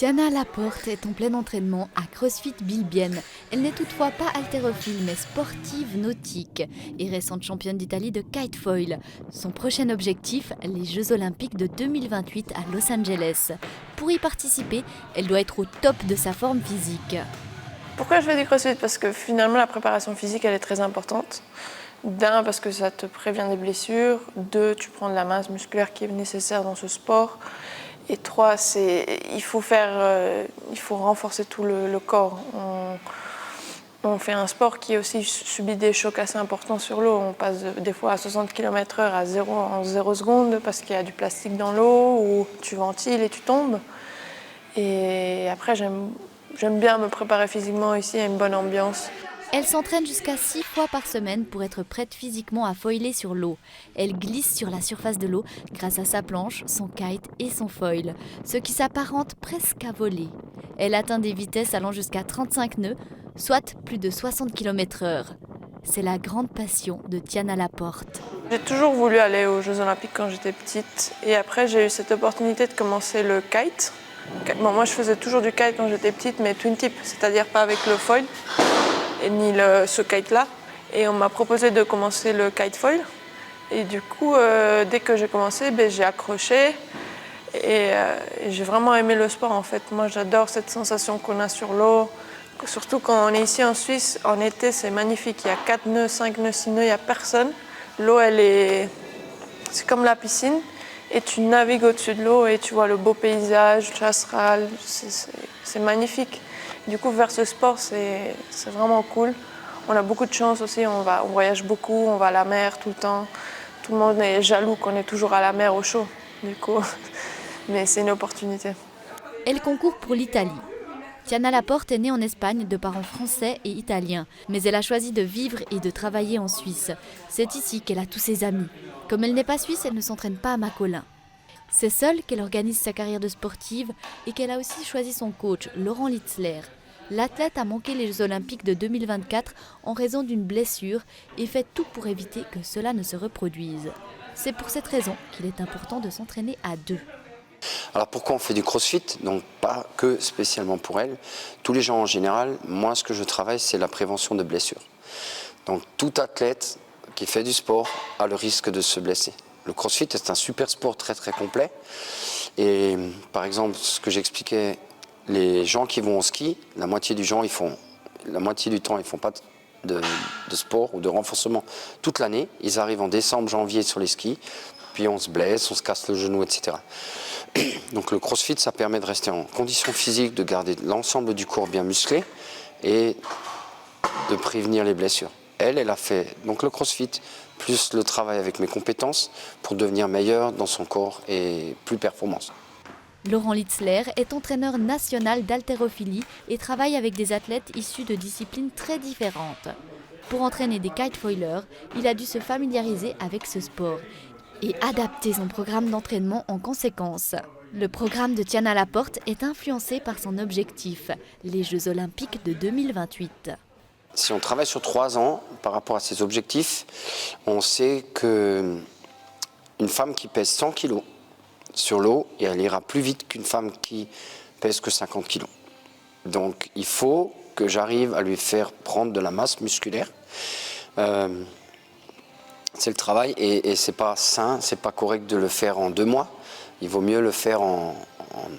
Tiana Laporte est en plein entraînement à CrossFit Bilbienne. Elle n'est toutefois pas haltérophile mais sportive nautique et récente championne d'Italie de kitefoil. Son prochain objectif, les Jeux Olympiques de 2028 à Los Angeles. Pour y participer, elle doit être au top de sa forme physique. Pourquoi je fais du CrossFit? Parce que finalement la préparation physique elle est très importante. D'un, parce que ça te prévient des blessures. Deux, tu prends de la masse musculaire qui est nécessaire dans ce sport. Et trois, il faut renforcer tout le corps. On fait un sport qui aussi subit des chocs assez importants sur l'eau. On passe des fois à 60 km/h en 0 secondes parce qu'il y a du plastique dans l'eau ou tu ventiles et tu tombes. Et après, j'aime bien me préparer physiquement ici, il y a une bonne ambiance. Elle s'entraîne jusqu'à 6 fois par semaine pour être prête physiquement à foiler sur l'eau. Elle glisse sur la surface de l'eau grâce à sa planche, son kite et son foil, ce qui s'apparente presque à voler. Elle atteint des vitesses allant jusqu'à 35 nœuds, soit plus de 60 km/h. C'est la grande passion de Tiana Laporte. J'ai toujours voulu aller aux Jeux Olympiques quand j'étais petite. Et après, j'ai eu cette opportunité de commencer le kite. Bon, moi, je faisais toujours du kite quand j'étais petite, mais twin tip, c'est-à-dire pas avec le foil. Ni ce kite-là. Et on m'a proposé de commencer le kite foil. Et du coup, dès que j'ai commencé, j'ai accroché. Et j'ai vraiment aimé le sport, en fait. Moi, j'adore cette sensation qu'on a sur l'eau. Surtout quand on est ici en Suisse, en été, c'est magnifique. Il y a 4 nœuds, 5 nœuds, 6 nœuds, il n'y a personne. L'eau, c'est comme la piscine. Et tu navigues au-dessus de l'eau et tu vois le beau paysage, Chasseral. C'est magnifique. Du coup, faire ce sport, c'est vraiment cool. On a beaucoup de chance aussi, on voyage beaucoup, on va à la mer tout le temps. Tout le monde est jaloux qu'on est toujours à la mer au chaud, du coup. Mais c'est une opportunité. Elle concourt pour l'Italie. Tiana Laporte est née en Espagne de parents français et italiens, mais elle a choisi de vivre et de travailler en Suisse. C'est ici qu'elle a tous ses amis. Comme elle n'est pas suisse, elle ne s'entraîne pas à Macolin. C'est seule qu'elle organise sa carrière de sportive et qu'elle a aussi choisi son coach, Laurent Litzler. L'athlète a manqué les Jeux Olympiques de 2024 en raison d'une blessure et fait tout pour éviter que cela ne se reproduise. C'est pour cette raison qu'il est important de s'entraîner à deux. Alors pourquoi on fait du crossfit? Donc pas que spécialement pour elle. Tous les gens en général, moi ce que je travaille c'est la prévention de blessures. Donc tout athlète qui fait du sport a le risque de se blesser. Le crossfit est un super sport très très complet. Et par exemple, ce que j'expliquais, les gens qui vont au ski, la moitié du temps ils font pas de sport ou de renforcement toute l'année. Ils arrivent en décembre, janvier sur les skis, puis on se blesse, on se casse le genou, etc. Donc le crossfit, ça permet de rester en condition physique, de garder l'ensemble du corps bien musclé et de prévenir les blessures. Elle a fait donc le crossfit, plus le travail avec mes compétences pour devenir meilleure dans son corps et plus performante. Laurent Litzler est entraîneur national d'haltérophilie et travaille avec des athlètes issus de disciplines très différentes. Pour entraîner des kitefoilers, il a dû se familiariser avec ce sport et adapter son programme d'entraînement en conséquence. Le programme de Tiana Laporte est influencé par son objectif, les Jeux Olympiques de 2028. Si on travaille sur 3 ans par rapport à ses objectifs, on sait qu'une femme qui pèse 100 kg sur l'eau, elle ira plus vite qu'une femme qui pèse que 50 kg. Donc il faut que j'arrive à lui faire prendre de la masse musculaire. C'est le travail et c'est pas sain, c'est pas correct de le faire en 2 mois. Il vaut mieux le faire en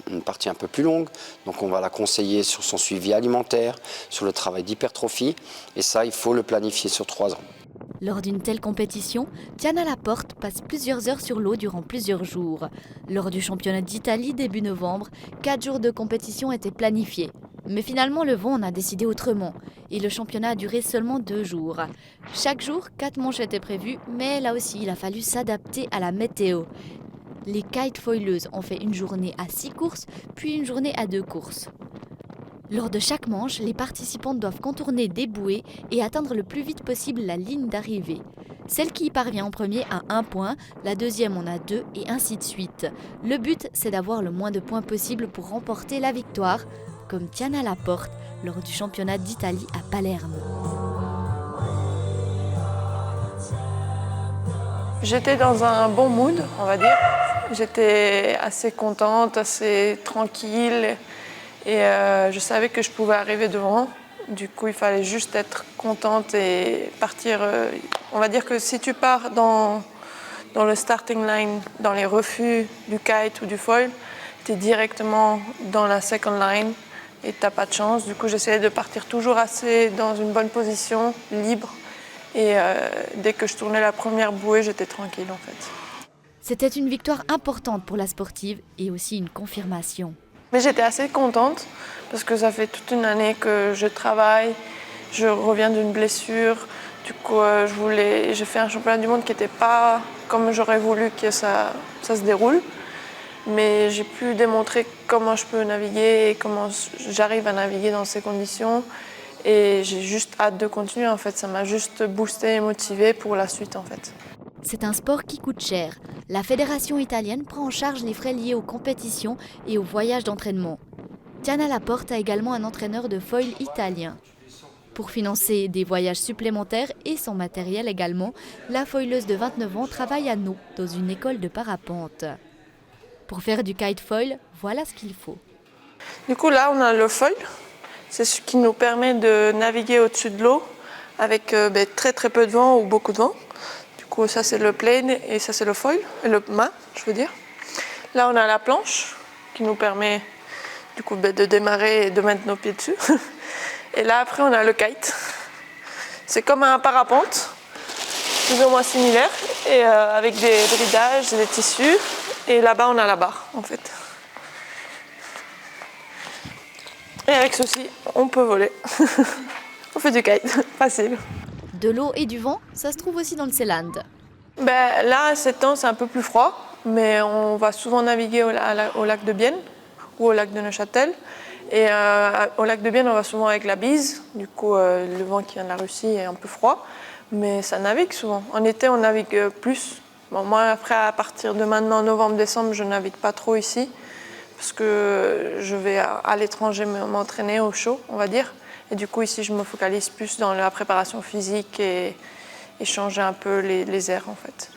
une partie un peu plus longue. Donc on va la conseiller sur son suivi alimentaire, sur le travail d'hypertrophie. Et ça, il faut le planifier sur 3 ans. Lors d'une telle compétition, Tiana Laporte passe plusieurs heures sur l'eau durant plusieurs jours. Lors du championnat d'Italie début novembre, 4 jours de compétition étaient planifiés. Mais finalement, le vent en a décidé autrement et le championnat a duré seulement 2 jours. Chaque jour, 4 manches étaient prévues, mais là aussi, il a fallu s'adapter à la météo. Les kitefoileuses ont fait une journée à 6 courses, puis une journée à 2 courses. Lors de chaque manche, les participantes doivent contourner des bouées et atteindre le plus vite possible la ligne d'arrivée. Celle qui y parvient en premier a 1 point, la deuxième en a 2 et ainsi de suite. Le but, c'est d'avoir le moins de points possible pour remporter la victoire, comme Tiana Laporte lors du championnat d'Italie à Palerme. J'étais dans un bon mood, on va dire. J'étais assez contente, assez tranquille. Et je savais que je pouvais arriver devant. Du coup, il fallait juste être contente et partir. On va dire que si tu pars dans le starting line, dans les refus du kite ou du foil, tu es directement dans la second line et tu n'as pas de chance. Du coup, j'essayais de partir toujours assez dans une bonne position, libre. Et dès que je tournais la première bouée, j'étais tranquille en fait. C'était une victoire importante pour la sportive et aussi une confirmation. Mais j'étais assez contente parce que ça fait toute une année que je travaille, je reviens d'une blessure. Du coup, j'ai fait un championnat du monde qui n'était pas comme j'aurais voulu que ça se déroule. Mais j'ai pu démontrer comment je peux naviguer et comment j'arrive à naviguer dans ces conditions. Et j'ai juste hâte de continuer en fait. Ça m'a juste boosté et motivé pour la suite en fait. C'est un sport qui coûte cher. La fédération italienne prend en charge les frais liés aux compétitions et aux voyages d'entraînement. Tiana Laporte a également un entraîneur de foil italien. Pour financer des voyages supplémentaires et son matériel également, la foileuse de 29 ans travaille à Neau, dans une école de parapente. Pour faire du kite foil, voilà ce qu'il faut. Du coup là on a le foil, c'est ce qui nous permet de naviguer au-dessus de l'eau avec très très peu de vent ou beaucoup de vent. Du coup ça c'est le plane et ça c'est le foil, le mât je veux dire. Là on a la planche qui nous permet du coup de démarrer et de mettre nos pieds dessus. Et là après on a le kite. C'est comme un parapente, plus ou moins similaire, et avec des bridages, des tissus. Et là-bas on a la barre en fait. Et avec ceci, on peut voler. On fait du kite, facile. De l'eau et du vent, ça se trouve aussi dans le Seeland. Là, à 7 ans, c'est un peu plus froid, mais on va souvent naviguer au lac de Bienne ou au lac de Neuchâtel. Et au lac de Bienne, on va souvent avec la bise. Du coup, le vent qui vient de la Russie est un peu froid, mais ça navigue souvent. En été, on navigue plus. Bon, moi, après, à partir de maintenant, novembre-décembre, je navigue pas trop ici, parce que je vais à l'étranger m'entraîner au chaud, on va dire. Et du coup, ici, je me focalise plus dans la préparation physique et changer un peu les airs, en fait.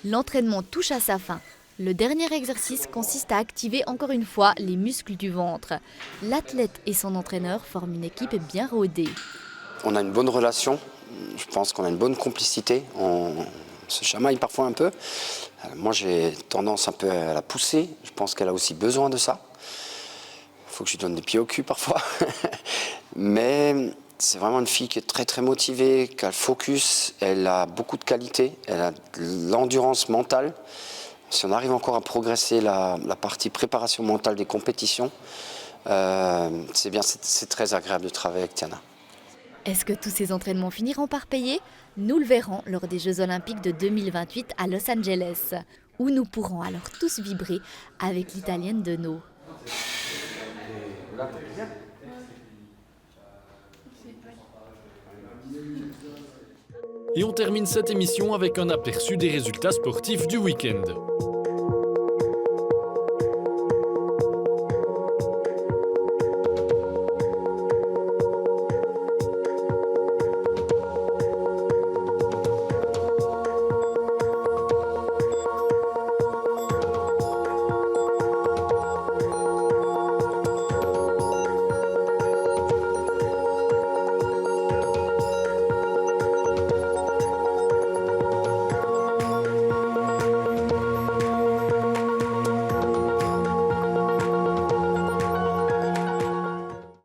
L'entraînement touche à sa fin. Le dernier exercice consiste à activer encore une fois les muscles du ventre. L'athlète et son entraîneur forment une équipe bien rodée. On a une bonne relation, je pense qu'on a une bonne complicité. On se chamaille parfois un peu. Moi, j'ai tendance un peu à la pousser. Je pense qu'elle a aussi besoin de ça. Il faut que je lui donne des pieds au cul parfois. Mais c'est vraiment une fille qui est très très motivée, qui a le focus, elle a beaucoup de qualités, elle a de l'endurance mentale. Si on arrive encore à progresser la partie préparation mentale des compétitions, c'est bien, c'est très agréable de travailler avec Tiana. Est-ce que tous ces entraînements finiront par payer ? Nous le verrons lors des Jeux Olympiques de 2028 à Los Angeles, où nous pourrons alors tous vibrer avec l'Italienne de Neau. Et on termine cette émission avec un aperçu des résultats sportifs du week-end.